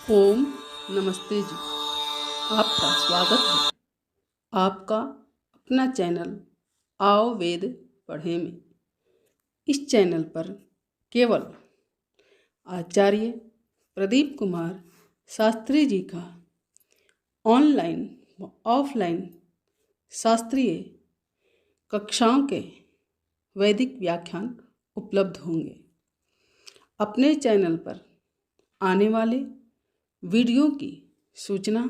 ओम नमस्ते जी। आपका स्वागत है आपका अपना चैनल आओ वेद पढ़े में। इस चैनल पर केवल आचार्य प्रदीप कुमार शास्त्री जी का ऑनलाइन व ऑफलाइन शास्त्रीय कक्षाओं के वैदिक व्याख्यान उपलब्ध होंगे। अपने चैनल पर आने वाले वीडियो की सूचना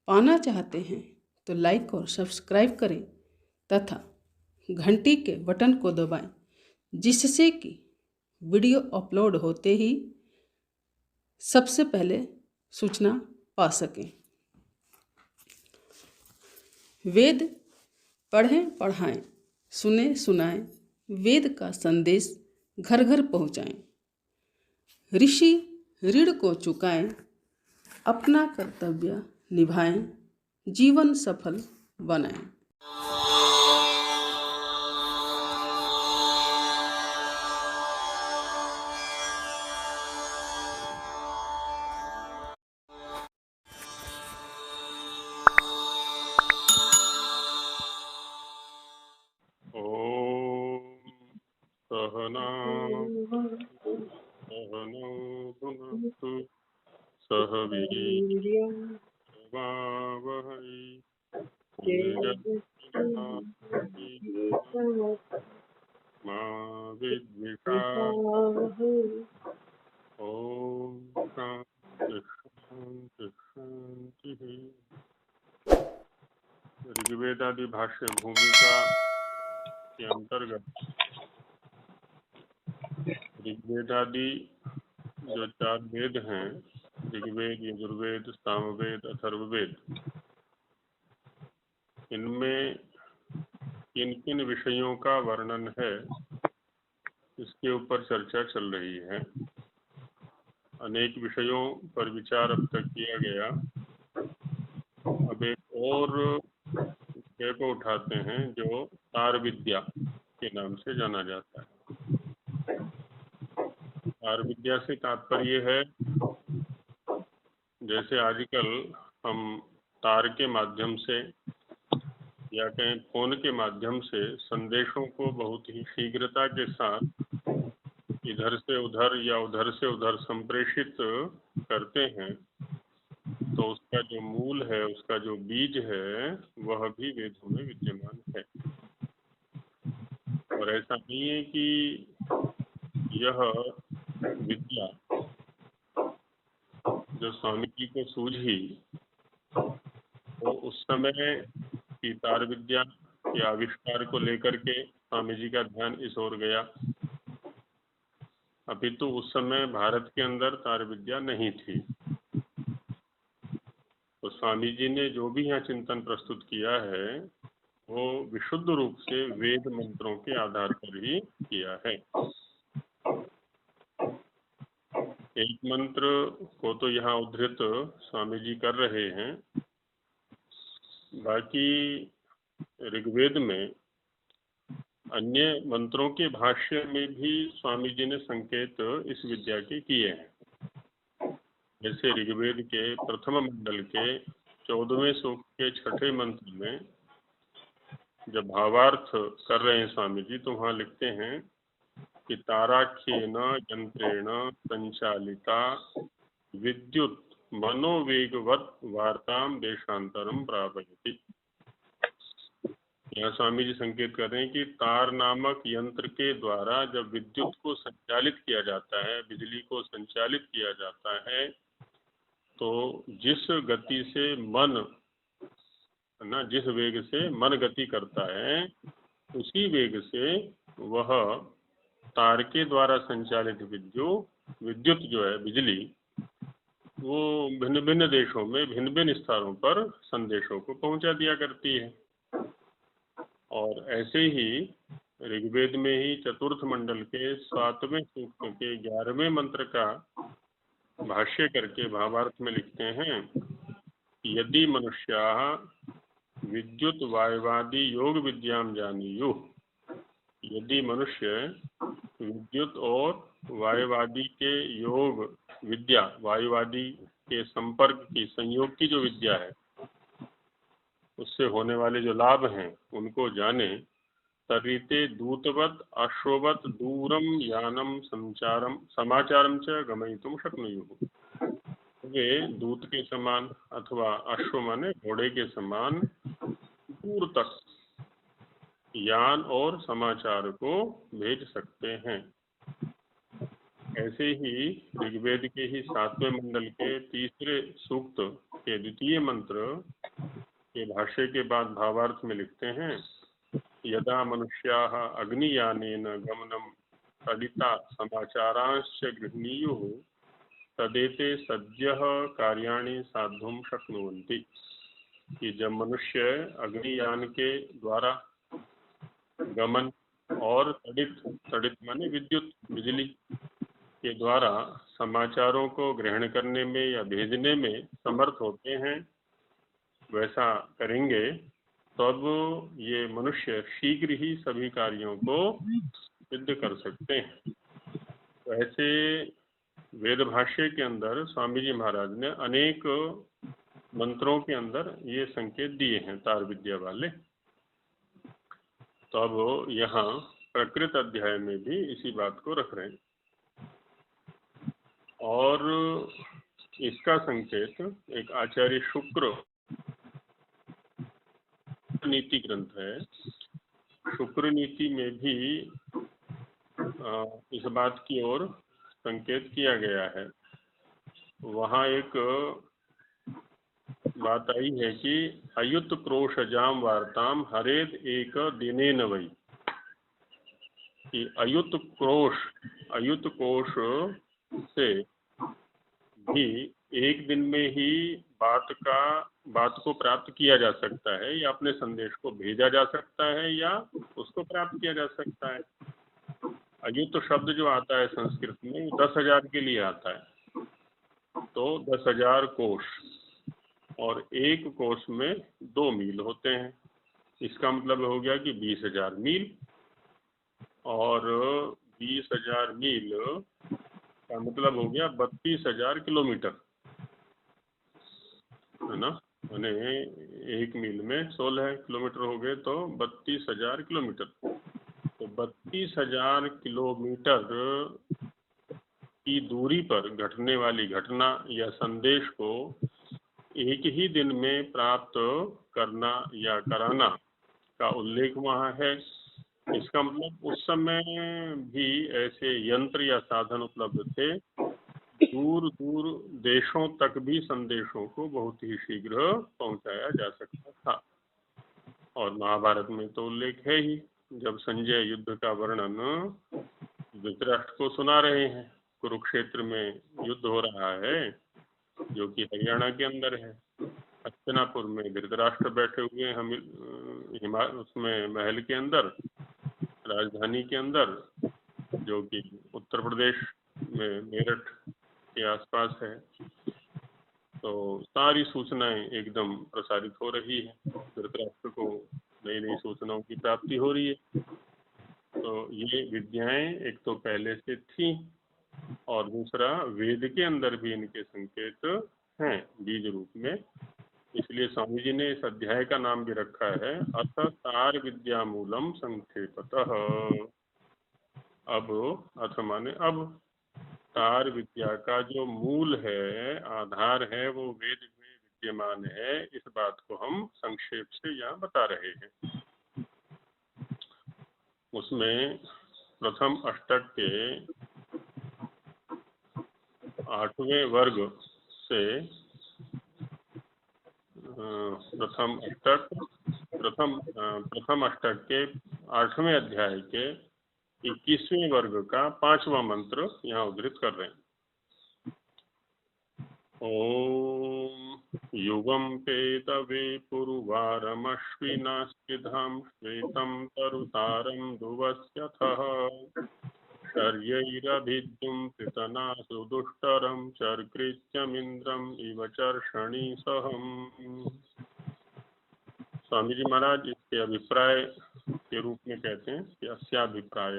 पाना चाहते हैं तो लाइक और सब्सक्राइब करें तथा घंटी के बटन को दबाएं, जिससे कि वीडियो अपलोड होते ही सबसे पहले सूचना पा सकें। वेद पढ़ें पढ़ाएं, सुने सुनाएं, वेद का संदेश घर घर पहुँचाएं। ऋषि ऋण को चुकाएं, अपना कर्तव्य निभाएं, जीवन सफल बनाएं। सहना सहनौ भुनक्तु सह वीर्यवावहै तेजस्विनावधि मा विद्विषावहै। ओम शांति शांति शांति। ऋग्वेदादि भाष्य भूमिका के अंतर्गत ऋग्वेदादि जो 4 वेद हैं, ऋग्वेद, यजुर्वेद, सामवेद, अथर्ववेद, इनमें किन किन विषयों का वर्णन है इसके ऊपर चर्चा चल रही है। अनेक विषयों पर विचार अब तक किया गया। अब एक और विषय को उठाते हैं जो तार विद्या के नाम से जाना जाता है। तार विद्या से तात्पर्य है, जैसे आजकल हम तार के माध्यम से या कहीं फोन के माध्यम से संदेशों को बहुत ही शीघ्रता के साथ इधर से उधर या उधर से उधर संप्रेषित करते हैं, तो उसका जो मूल है, उसका जो बीज है, वह भी वेदों में विद्यमान है। और ऐसा नहीं है कि यह विद्या जो स्वामी जी को सूझी वो उस समय की तार विद्या के आविष्कार को लेकर के स्वामी जी का ध्यान इस ओर गया। अभी तो उस समय भारत के अंदर तार विद्या नहीं थी, तो स्वामी जी ने जो भी यहाँ चिंतन प्रस्तुत किया है वो विशुद्ध रूप से वेद मंत्रों के आधार पर ही किया है। एक मंत्र को तो यहाँ उद्धृत स्वामी जी कर रहे हैं, बाकी ऋग्वेद में अन्य मंत्रों के भाष्य में भी स्वामी जी ने संकेत इस विद्या के किए हैं। जैसे ऋग्वेद के प्रथम मंडल के 14वें सूक्त के 6ठे मंत्र में जब भावार्थ कर रहे हैं स्वामी जी, तो वहाँ लिखते हैं कि ताराख्येन यंत्रेण संचालिता विद्युत मनोवेगवत वार्ताम देशांतरम प्रापयति। यहाँ स्वामी जी संकेत कर रहे हैं कि तार नामक यंत्र के द्वारा जब विद्युत को संचालित किया जाता है, बिजली को संचालित किया जाता है, तो जिस गति से मन ना, जिस वेग से मन गति करता है, उसी वेग से वह तार के द्वारा संचालित विद्युत जो है बिजली, वो भिन्न भिन्न देशों में भिन्न भिन्न स्थानों पर संदेशों को पहुंचा दिया करती है। और ऐसे ही ऋग्वेद में ही चतुर्थ मंडल के 7वें सूक्त के 11वें मंत्र का भाष्य करके भावार्थ में लिखते हैं, यदि मनुष्या विद्युत वायुवादी योग विद्याम जानीयुः, यदि मनुष्य विद्युत और वायुवादी के योग विद्या, वायुवादी के संपर्क की, संयोग की जो विद्या है, उससे होने वाले जो लाभ हैं उनको जाने। तर्हिते दूतवत् अश्ववत् दूरम यानम संचारम समाचारम च गमयितुम शक्नुयुः। वे दूत के समान अथवा अश्व माने घोड़े के समान दूर तक यान और समाचार को भेज सकते हैं। ऐसे ही ऋग्वेद के ही 7वें मंडल के 3 सूक्त के 2 मंत्र के भाष्य के बाद भावार्थ में लिखते हैं, यदा मनुष्याः अग्नियानेन गमनम तदिता समाचारांश्च गृह्णीयुः तदेते सद्यः कार्याणि साधुम शक्नुवन्ति। कि जब मनुष्य अग्नियान के द्वारा गमन और तड़ित माने विद्युत, बिजली के द्वारा समाचारों को ग्रहण करने में या भेजने में समर्थ होते हैं, वैसा करेंगे तब ये मनुष्य शीघ्र ही सभी कार्यों को सिद्ध कर सकते हैं। तो ऐसे वेद भाष्य के अंदर स्वामी जी महाराज ने अनेक मंत्रों के अंदर ये संकेत दिए हैं तार विद्या वाले। तो अब यहाँ प्रकृत अध्याय में भी इसी बात को रख रहे हैं। और इसका संकेत एक आचार्य शुक्र नीति ग्रंथ है, शुक्र नीति में भी इस बात की ओर संकेत किया गया है। वहाँ एक बात आई है कि अयुत क्रोशजाम वार्ताम हरेद एक दिनेन वै, कि अयुत कोश से भी एक दिन में ही बात को प्राप्त किया जा सकता है, या अपने संदेश को भेजा जा सकता है, या उसको प्राप्त किया जा सकता है। अयुत शब्द जो आता है संस्कृत में 10,000 के लिए आता है। तो 10,000 कोश, और एक कोश में 2 मील होते हैं। इसका मतलब हो गया कि 20,000 मील, और 20,000 मील का मतलब हो गया 32,000 किलोमीटर, है ना। मैंने एक मील में 16 किलोमीटर हो गए, तो 32,000 किलोमीटर। तो 32,000 किलोमीटर की दूरी पर घटने वाली घटना या संदेश को एक ही दिन में प्राप्त करना या कराना का उल्लेख वहाँ है। इसका मतलब उस समय भी ऐसे यंत्र या साधन उपलब्ध थे, दूर दूर देशों तक भी संदेशों को बहुत ही शीघ्र पहुंचाया जा सकता था। और महाभारत में तो उल्लेख है ही, जब संजय युद्ध का वर्णन धृतराष्ट्र को सुना रहे हैं, कुरुक्षेत्र में युद्ध हो रहा है जो कि हरियाणा के अंदर है। हस्तिनापुर में धृतराष्ट्र बैठे हुए हम उसमें महल के अंदर, राजधानी के अंदर, जो कि उत्तर प्रदेश में मेरठ के आसपास है। तो सारी सूचनाएं एकदम प्रसारित हो रही है, धृतराष्ट्र को नई नई सूचनाओं की प्राप्ति हो रही है। तो ये विद्याएं एक तो पहले से थी, और दूसरा वेद के अंदर भी इनके संकेत हैं बीज रूप में। इसलिए स्वामी जी ने इस अध्याय का नाम भी रखा है अथ तार विद्या मूलम संक्षेपतः। अब अथ माने अब, तार विद्या का जो मूल है, आधार है, वो वेद में विद्यमान है। इस बात को हम संक्षेप से यहाँ बता रहे हैं। उसमें प्रथम अष्टक के 8वें वर्ग से प्रथम अष्टक के 8वें अध्याय के 21वें वर्ग का 5वां मंत्र यहाँ उद्धृत कर रहे हैं। ओम युगम पेतवे पुरुवारमश्विनास्तिधाम श्वेतं तरुतारं ध्रुवस्यथः शर्यैरभिद्युं पृतना सुदुष्टरं चर्कृत्यमिन्द्रम् इव चर्षणि सहम्। स्वामी जी महाराज इसके अभिप्राय के रूप में कहते हैं कि अस्याभिप्राय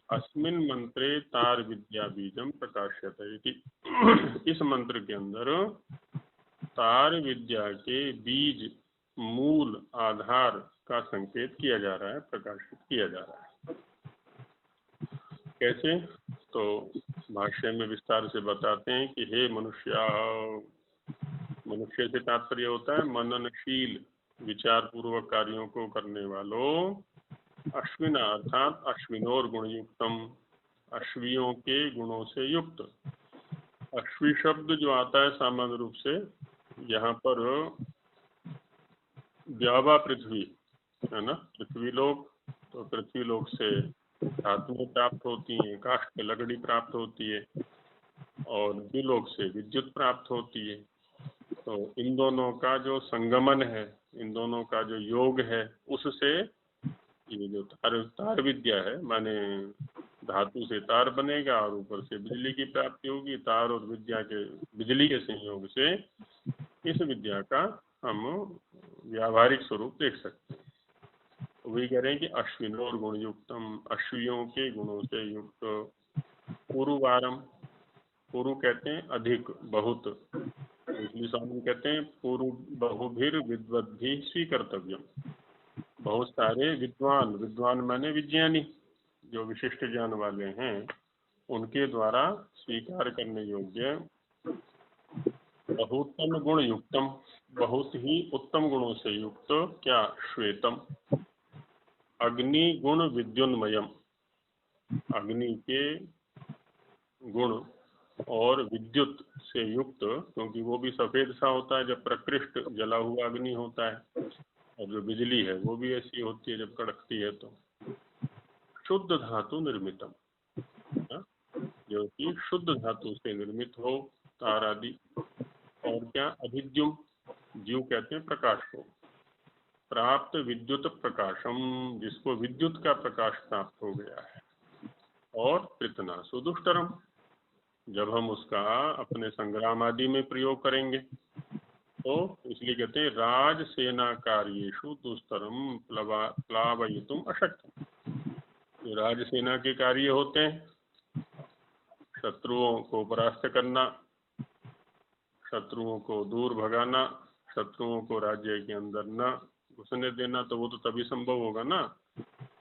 अस्मिन् मंत्रे तार विद्या बीजम प्रकाश्यते इति। इस मंत्र के अंदर तार विद्या के बीज, मूल, आधार का संकेत किया जा रहा है, प्रकाशित किया जा रहा है। कैसे? तो भाष्य में विस्तार से बताते हैं कि हे मनुष्य, मनुष्य से तात्पर्य होता है मननशील, विचार पूर्वक कार्यों को करने वालों, अश्विना अर्थात अश्विनोर गुण युक्तम, अश्वियों के गुणों से युक्त। अश्वी शब्द जो आता है सामान्य रूप से यहाँ पर व्यावा पृथ्वी है ना, पृथ्वी लोक, तो पृथ्वी लोक से धातुएं प्राप्त होती हैं, काष्ठ लकड़ी प्राप्त होती है, और द्विलोक से विद्युत प्राप्त होती है। तो इन दोनों का जो संगमन है, इन दोनों का जो योग है, उससे ये जो तार विद्या है, माने धातु से तार बनेगा और ऊपर से बिजली की प्राप्ति होगी। तार और विद्या के, बिजली के संयोग से इस विद्या का हम व्यावहारिक स्वरूप देख सकते हैं। वही कह रहे हैं कि अश्विनोर गुण युक्तम, अश्वियों के गुणों से युक्त। पूर्वारम, पूर्व कहते हैं अधिक, बहुत। इसलिए स्वामी कहते हैं पूर्व बहुभिर विद्वद्भि स्वीकर्तव्यम। बहुत सारे विद्वान, विद्वान माने विज्ञानी, जो विशिष्ट ज्ञान वाले हैं, उनके द्वारा स्वीकार करने योग्य बहुतम गुण युक्तम, बहुत ही उत्तम गुणों से युक्त। क्या? श्वेतम, अग्नि गुण विद्युन्मयम, अग्नि के गुण और विद्युत से युक्त, क्योंकि वो भी सफेद सा होता है जब प्रकृष्ट जला हुआ अग्नि होता है, और जो बिजली है वो भी ऐसी होती है जब कड़कती है। तो शुद्ध धातु निर्मितम, जो कि शुद्ध धातु से निर्मित हो, तार आदि। और क्या? अभिद्युम, जीव कहते हैं प्रकाश को। प्राप्त विद्युत प्रकाशम, जिसको विद्युत का प्रकाश प्राप्त हो गया है। और पृतना सुदुष्टरम, जब हम उसका अपने संग्राम आदि में प्रयोग करेंगे, तो इसलिए कहते हैं राज सेना कार्येषु दुस्तरम प्लावयितुम अशक्तम। जो राज सेना के कार्य होते हैं, शत्रुओं को परास्त करना, शत्रुओं को दूर भगाना, शत्रुओं को राज्य के अंदर न घुसने देना, तो वो तो तभी संभव होगा ना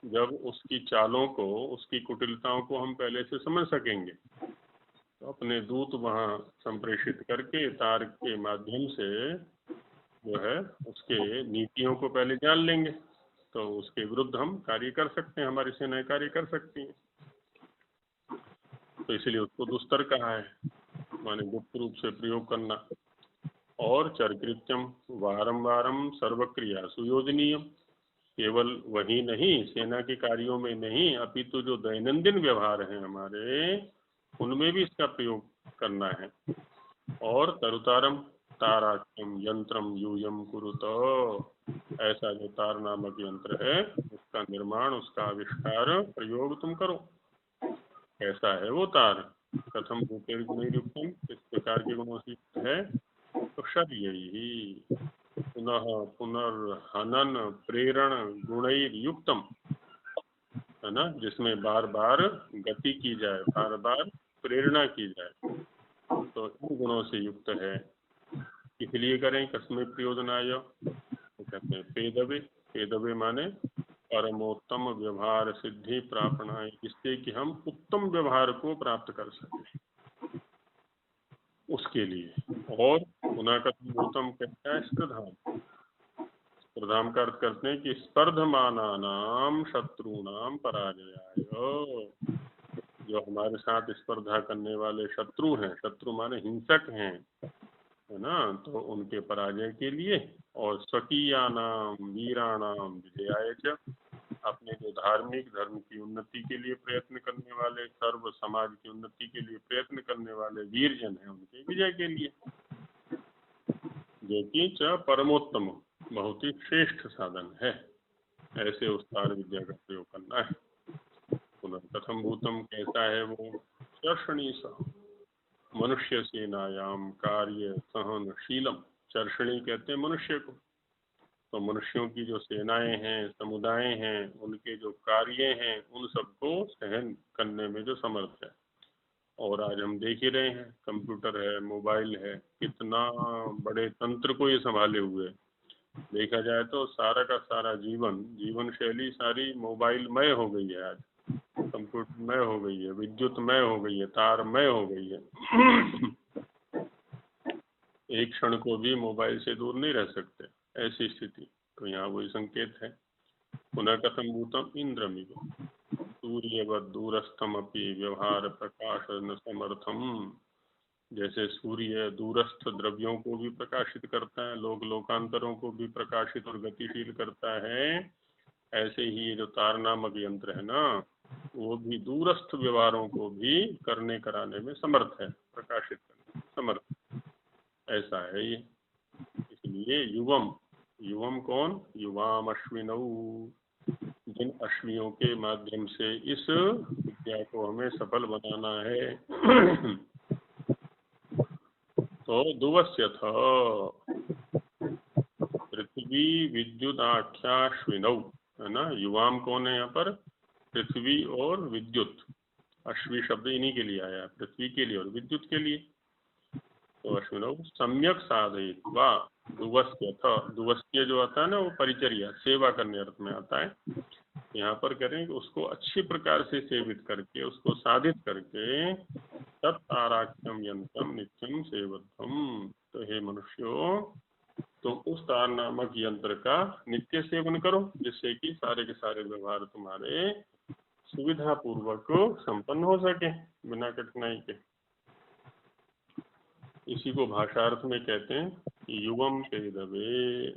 जब उसकी चालों को, उसकी कुटिलताओं को हम पहले से समझ सकेंगे। तो अपने दूत वहाँ संप्रेषित करके तार के माध्यम से जो है उसके नीतियों को पहले जान लेंगे, तो उसके विरुद्ध हम कार्य कर सकते हैं, हमारी सेनाएं कार्य कर सकती हैं। तो इसलिए उसको दुस्तर कहा है, माने गुप्त रूप से प्रयोग करना। और चरकृत्यम वारम वारम सर्वक्रिया सुयोजनीयम, केवल वही नहीं, सेना के कार्यों में नहीं, अपितु जो दैनंदिन व्यवहार हैं हमारे, उनमें भी इसका प्रयोग करना है। और तरुतारम ताराख्यम यंत्रम यूयम कुरुतो, ऐसा जो तार नामक यंत्र है उसका निर्माण, उसका आविष्कार, प्रयोग तुम करो। कैसा है वो तार? कथम भूतेर गुणयुक्तम, किस प्रकार के गुणों से युक्त है? तो शर्यही पुनः पुनर्हनन प्रेरण गुणैर युक्तम, है ना, जिसमें बार बार गति की जाए, बार बार प्रेरणा की जाए, तो इन गुणों से युक्त है। इसलिए करें कस्मे प्रयोजनाय, तो कहते हैं पेदवे, पेदवे माने परमोत्तम व्यवहार सिद्धि प्रापणाय, जिससे कि हम उत्तम व्यवहार को प्राप्त कर सकें, उसके लिए। और पुनः कथम भूतम कहता है स्पर्धाम, स्पर्धाम का अर्थ करते हैं कि स्पर्धमानानाम शत्रुणाम पराजयाय, जो हमारे साथ स्पर्धा करने वाले शत्रु हैं, शत्रु माने हिंसक हैं, है ना, तो उनके पराजय के लिए। और स्वकीयानाम वीराणाम विजयाय च, अपने जो धार्मिक धर्म की उन्नति के लिए प्रयत्न करने वाले, सर्व समाज की उन्नति के लिए प्रयत्न करने वाले वीर जन हैं, उनके विजय के लिए, जो कि च परमोत्तम, बहुत ही श्रेष्ठ साधन है। ऐसे उस तार विद्या का प्रयोग करना है। पुनर्कथम भूतम, कैसा है वो? चर्षणी सा मनुष्य सेनायाम कार्य सहनशीलम, चर्षणी कहते हैं मनुष्य को, तो मनुष्यों की जो सेनाएं हैं, समुदाय हैं, उनके जो कार्य हैं, उन सबको सहन करने में जो समर्थ है। और आज हम देख ही रहे हैं, कंप्यूटर है, मोबाइल है, कितना बड़े तंत्र को ये संभाले हुए है। देखा जाए तो सारा का सारा जीवन शैली सारी मोबाइलमय हो गई है आज, कंप्यूटरमय हो गई है, विद्युतमय हो गई है, तारमय हो गई है। एक क्षण को भी मोबाइल से दूर नहीं रह सकते, ऐसी स्थिति। तो यहाँ वही संकेत है, पुनः कथम भूतम इंद्रमिव सूर्यवद दूरस्थमपि व्यवहार प्रकाशन समर्थम। जैसे सूर्य दूरस्थ द्रव्यों को भी प्रकाशित करता है, लोकांतरों को भी प्रकाशित और गतिशील करता है, ऐसे ही ये जो तार नामक यंत्र है ना, वो भी दूरस्थ व्यवहारों को भी करने कराने में समर्थ है, प्रकाशित करने में समर्थ, ऐसा है ये। इसलिए युवम कौन? युवाम अश्विनऊ, जिन अश्वियों के माध्यम से इस विद्या को हमें सफल बनाना है। तो दुवस्यथ पृथ्वी विद्युदाख्याश्विनौ, है ना। युवाम कौन है यहाँ पर? पृथ्वी और विद्युत। अश्वी शब्द इन्हीं के लिए आया, पृथ्वी के लिए और विद्युत के लिए। तो अश्विनौ सम्यक साधयित्वा दुवस्यथ, दुवस्त्य जो आता है ना, वो परिचर्या, सेवा करने अर्थ में आता है। यहाँ पर करें उसको अच्छी प्रकार से सेवित करके, उसको साधित करके, तत्ताराख्यम यंत्रम नित्यम सेवत्वम। तो हे मनुष्यों, तो उस तार नामक यंत्र का नित्य सेवन करो, जिससे कि सारे के सारे व्यवहार तुम्हारे सुविधा पूर्वक संपन्न हो सके, बिना कठिनाई के। इसी को भाषार्थ में कहते हैं युवम पेदवे।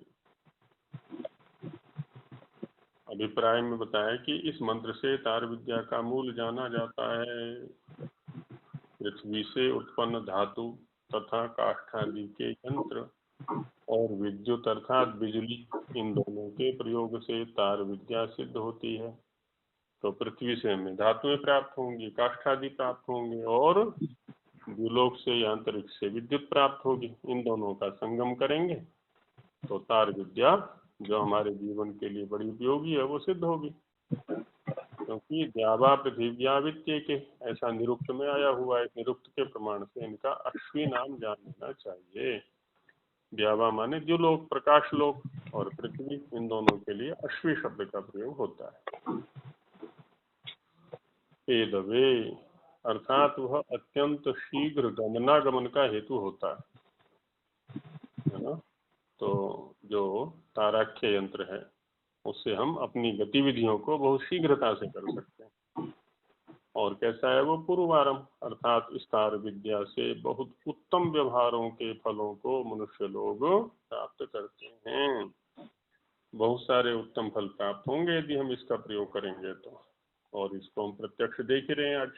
अभिप्राय में बताया कि इस मंत्र से तार विद्या का मूल जाना जाता है। पृथ्वी से उत्पन्न धातु तथा काष्ठादि के यंत्र और विद्युत अर्थात बिजली, इन दोनों के प्रयोग से तार विद्या सिद्ध होती है। तो पृथ्वी से हमें धातुएं प्राप्त होंगी, काष्ठादि प्राप्त होंगे, और भूलोक से या अंतरिक्ष से विद्युत प्राप्त होगी। इन दोनों का संगम करेंगे तो तार विद्या जो हमारे जीवन के लिए बड़ी उपयोगी है, वो सिद्ध होगी। क्योंकि द्यावा पृथिव्या वित्तीय के, ऐसा निरुक्त में आया हुआ है। निरुक्त के प्रमाण से इनका अश्वी नाम जान लेना चाहिए। द्यावा माने द्युलोक, प्रकाश लोक, और पृथ्वी, इन दोनों के लिए अश्वी शब्द का प्रयोग होता है। पेदवे अर्थात वह अत्यंत शीघ्र गमनागमन का हेतु होता है ना। तो जो ताराख्य यंत्र है, उससे हम अपनी गतिविधियों को बहुत शीघ्रता से कर सकते हैं। और कैसा है वो? पूर्वारम, अर्थात इस तार विद्या से बहुत उत्तम व्यवहारों के फलों को मनुष्य लोग प्राप्त करते हैं। बहुत सारे उत्तम फल प्राप्त होंगे यदि हम इसका प्रयोग करेंगे तो, और इसको हम प्रत्यक्ष देख ही रहे हैं आज।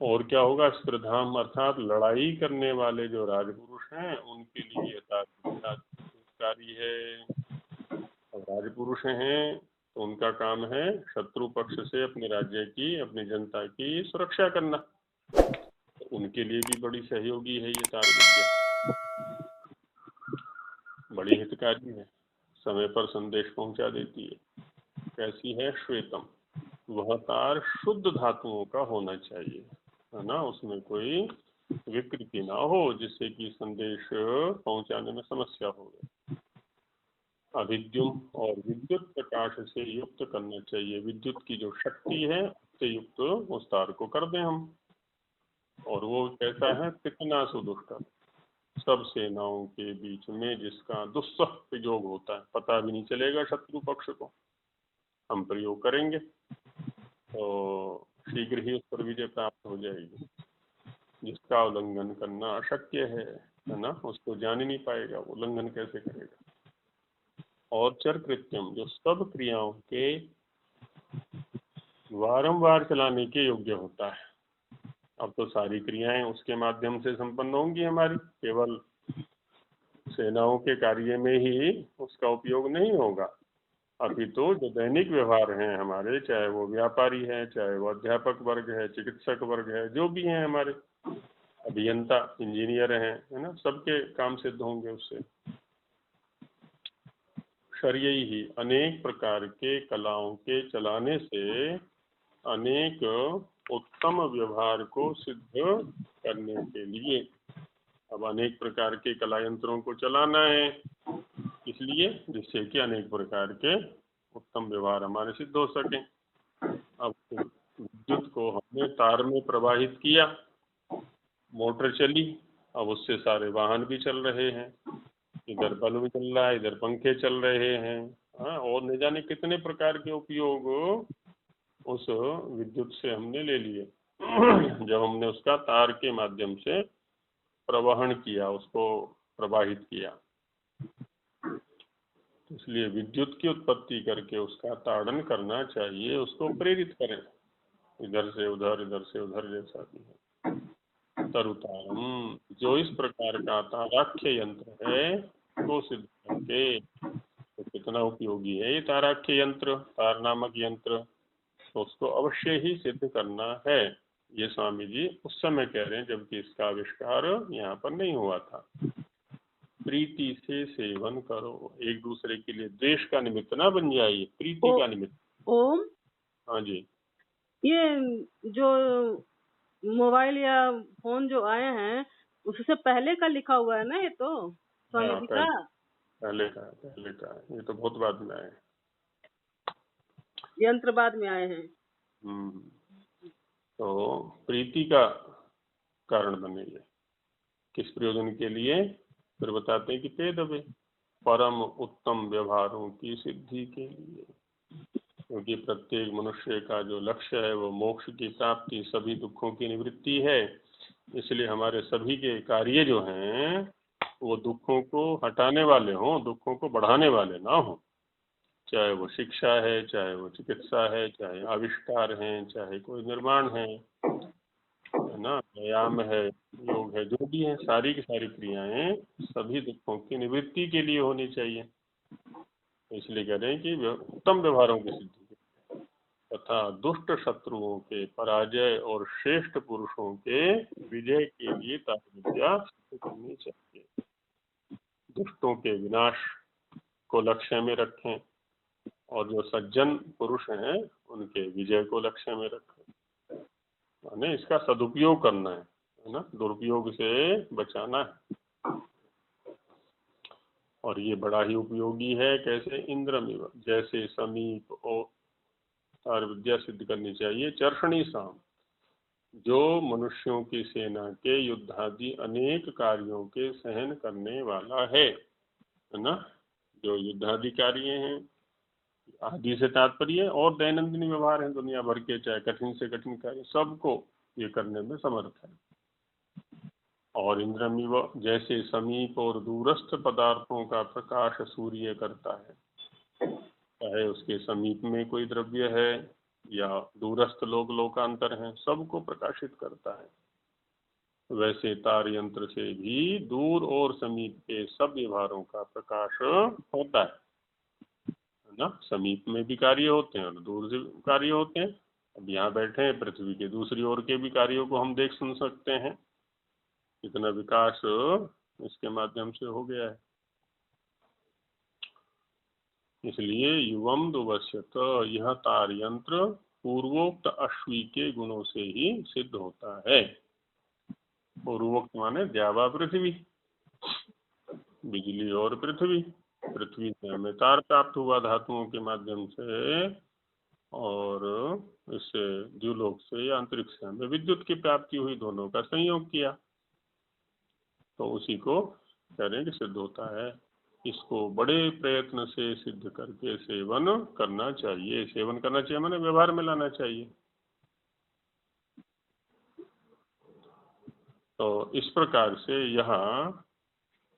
और क्या होगा? स्पर्धाम अर्थात लड़ाई करने वाले जो राजपुरुष हैं, उनके लिए यथार्थकारी है। और राजपुरुष हैं तो उनका काम है शत्रु पक्ष से अपने राज्य की, अपनी जनता की सुरक्षा करना। तो उनके लिए भी बड़ी सहयोगी है ये तार विद्या, बड़ी हितकारी है, समय पर संदेश पहुंचा देती है। कैसी है? श्वेतम, वह तार शुद्ध धातुओं का होना चाहिए, है ना। उसमें कोई विकृति ना हो जिससे कि संदेश पहुंचाने में समस्या हो। अभिद्युम और विद्युत प्रकाश से युक्त करना चाहिए। विद्युत की जो शक्ति है उससे युक्त उस तार को कर दें हम। और वो कैसा है? कितना सुदुष्ट, सब सेनाओं के बीच में जिसका दुस्सह प्रयोग होता है, पता भी नहीं चलेगा शत्रु पक्ष को। हम प्रयोग करेंगे तो शीघ्र ही उस पर विजय प्राप्त हो जाएगी। जिसका उल्लंघन करना अशक्य है ना, उसको जान ही नहीं पाएगा, उल्लंघन कैसे करेगा। और चर कृत्यम, जो सब क्रियाओं के वारंवार चलाने के योग्य होता है। अब तो सारी क्रियाएं उसके माध्यम से संपन्न होंगी हमारी, केवल सेनाओं के कार्य में ही उसका उपयोग नहीं होगा। अभी तो जो दैनिक व्यवहार हैं हमारे, चाहे वो व्यापारी है, चाहे वो अध्यापक वर्ग है, चिकित्सक वर्ग है, जो भी हैं हमारे, अभियंता, इंजीनियर हैं, है ना, सबके काम सिद्ध होंगे उससे। शरीय ही अनेक प्रकार के कलाओं के चलाने से अनेक उत्तम व्यवहार को सिद्ध करने के लिए। अब अनेक प्रकार के कला यंत्रों को चलाना है, इसलिए जिससे कि अनेक प्रकार के उत्तम व्यवहार हमारे सिद्ध हो सके। अब विद्युत को हमने तार में प्रवाहित किया, मोटर चली, अब उससे सारे वाहन भी चल रहे हैं, इधर बल्ब चल रहा है, इधर पंखे चल रहे हैं, हाँ, और न जाने कितने प्रकार के उपयोग उस विद्युत से हमने ले लिए जब हमने उसका तार के माध्यम से प्रवहन किया, उसको प्रवाहित किया। इसलिए विद्युत की उत्पत्ति करके उसका ताड़न करना चाहिए, उसको प्रेरित करें, इधर से उधर जैसा भी है। तरुतारम, जो इस प्रकार का ताराख्य यंत्र है वो सिद्ध करके, तो कितना उपयोगी है ये ताराख्य यंत्र, तार नामक यंत्र, तो उसको अवश्य ही सिद्ध करना है। ये स्वामी जी उस समय कह रहे हैं जबकि इसका आविष्कार यहाँ पर नहीं हुआ था। प्रीति से सेवन करो, एक दूसरे के लिए द्वेष का निमित्त ना बन जाइए, प्रीति का निमित्त। ओम, हाँ जी, ये जो मोबाइल या फोन जो आए हैं उससे पहले का लिखा हुआ है ना, ये तो स्वामी हाँ, जी का। पहले का है, ये तो बहुत बाद में आए। यंत्र बाद में आए हैं। तो प्रीति का कारण बनेंगे, किस प्रयोजन के लिए, फिर बताते हैं कि पेदवे, परम उत्तम व्यवहारों की सिद्धि के लिए, क्योंकि प्रत्येक मनुष्य का जो लक्ष्य है वो मोक्ष की प्राप्ति, सभी दुखों की निवृत्ति है। इसलिए हमारे सभी के कार्य जो हैं वो दुखों को हटाने वाले हों, दुखों को बढ़ाने वाले ना हों। चाहे वो शिक्षा है, चाहे वो चिकित्सा है, चाहे आविष्कार हैं, चाहे कोई निर्माण है ना, व्यायाम है, योग है, जो भी है, सारी की सारी क्रियाएं सभी दुखों की निवृत्ति के लिए होनी चाहिए। इसलिए कह रहे हैं कि उत्तम व्यवहारों की सिद्धि तथा दुष्ट शत्रुओं के पराजय और श्रेष्ठ पुरुषों के विजय के लिए तार्किक विद्या सिद्ध करनी चाहिए। दुष्टों के विनाश को लक्ष्य में रखें और जो सज्जन पुरुष हैं उनके विजय को लक्ष्य में रखें, माने इसका सदुपयोग करना है ना, दुरुपयोग से बचाना है। और ये बड़ा ही उपयोगी है। कैसे? इंद्रमिव, जैसे समीप और तार विद्या सिद्ध करनी चाहिए। चर्षणी साम, जो मनुष्यों की सेना के युद्धादि अनेक कार्यों के सहन करने वाला है ना, जो युद्धादि कार्य हैं, आदि से तात्पर्य और दैनंदिन व्यवहार हैं दुनिया भर के, चाहे कठिन से कठिन कार्य, सबको ये करने में समर्थ है। और इंद्रमिव, जैसे समीप और दूरस्थ पदार्थों का प्रकाश सूर्य करता है, चाहे उसके समीप में कोई द्रव्य है या दूरस्थ लोकांतर है, सबको प्रकाशित करता है। वैसे तार यंत्र से भी दूर और समीप के सब व्यवहारों का प्रकाश होता है ना। समीप में भी कार्य होते हैं और दूर से कार्य होते हैं। अब यहाँ बैठे हैं, पृथ्वी के दूसरी ओर के भी कार्यों को हम देख सुन सकते हैं। इतना विकास इसके माध्यम से हो गया है। इसलिए युवम दुवश्यत, यह तार यंत्र पूर्वोक्त अश्वी के गुणों से ही सिद्ध होता है। पूर्वोक्त माने द्यावा पृथ्वी, बिजली और पृथ्वी। पृथ्वी से हमें तार प्राप्त हुआ धातुओं के माध्यम से, और इससे द्युलोक से या अंतरिक्ष से हमें विद्युत की प्राप्ति हुई, दोनों का संयोग किया, तो उसी को कह रहे हैं कि सिद्ध होता है। इसको बड़े प्रयत्न से सिद्ध करके सेवन करना चाहिए। सेवन करना चाहिए माने व्यवहार में लाना चाहिए। तो इस प्रकार से यहाँ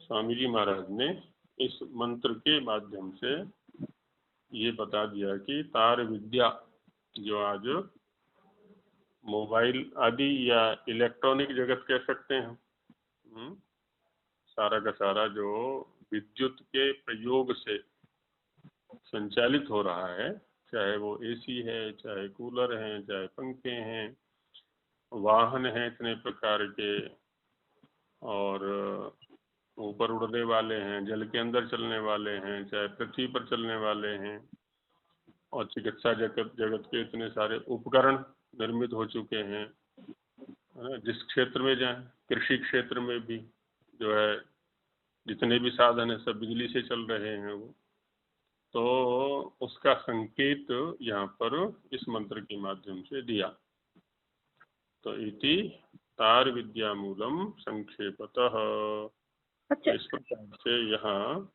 स्वामी जी महाराज ने इस मंत्र के माध्यम से ये बता दिया कि तार विद्या, जो आज मोबाइल आदि या इलेक्ट्रॉनिक जगत कह सकते हैं, सारा का सारा जो विद्युत के प्रयोग से संचालित हो रहा है, चाहे वो एसी है, चाहे कूलर हैं, चाहे पंखे हैं, वाहन हैं इतने प्रकार के, और ऊपर उड़ने वाले हैं, जल के अंदर चलने वाले हैं, चाहे पृथ्वी पर चलने वाले हैं, और चिकित्सा जगत जगत के इतने सारे उपकरण निर्मित हो चुके हैं, है ना। जिस क्षेत्र में जाए, कृषि क्षेत्र में भी जो है जितने भी साधन है सब बिजली से चल रहे हैं वो। तो उसका संकेत यहाँ पर इस मंत्र के माध्यम से दिया। तो इति तार विद्या मूलम संक्षेपतः। अच्छा, इस प्रकार से यहाँ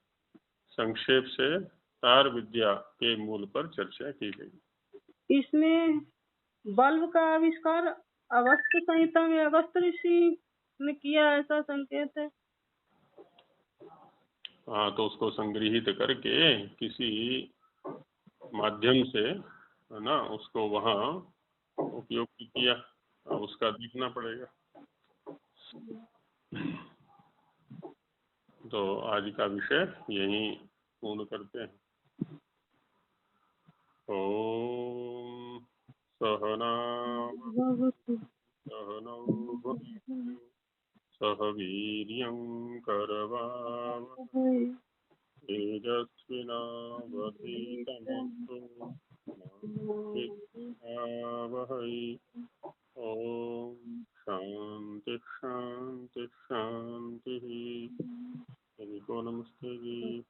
संक्षेप से तार विद्या के मूल पर चर्चा की गई। इसमें बल्ब का आविष्कार अगस्त संहिता में अगस्त ऋषि ने किया, ऐसा संकेत है। हाँ, तो उसको संग्रहित करके किसी माध्यम से, है ना, उसको वहाँ उपयोग किया। अब उसका देखना पड़ेगा। तो आज का विषय यहीं पूर्ण करते हैं। ओम सहना सहनौ भुनक्तु सह वीर्यं करवावहै तेजस्विनावधीतमस्तु मा विद्विषावहै। ओम शांति शांति शांति। सभी को नमस्ते जी।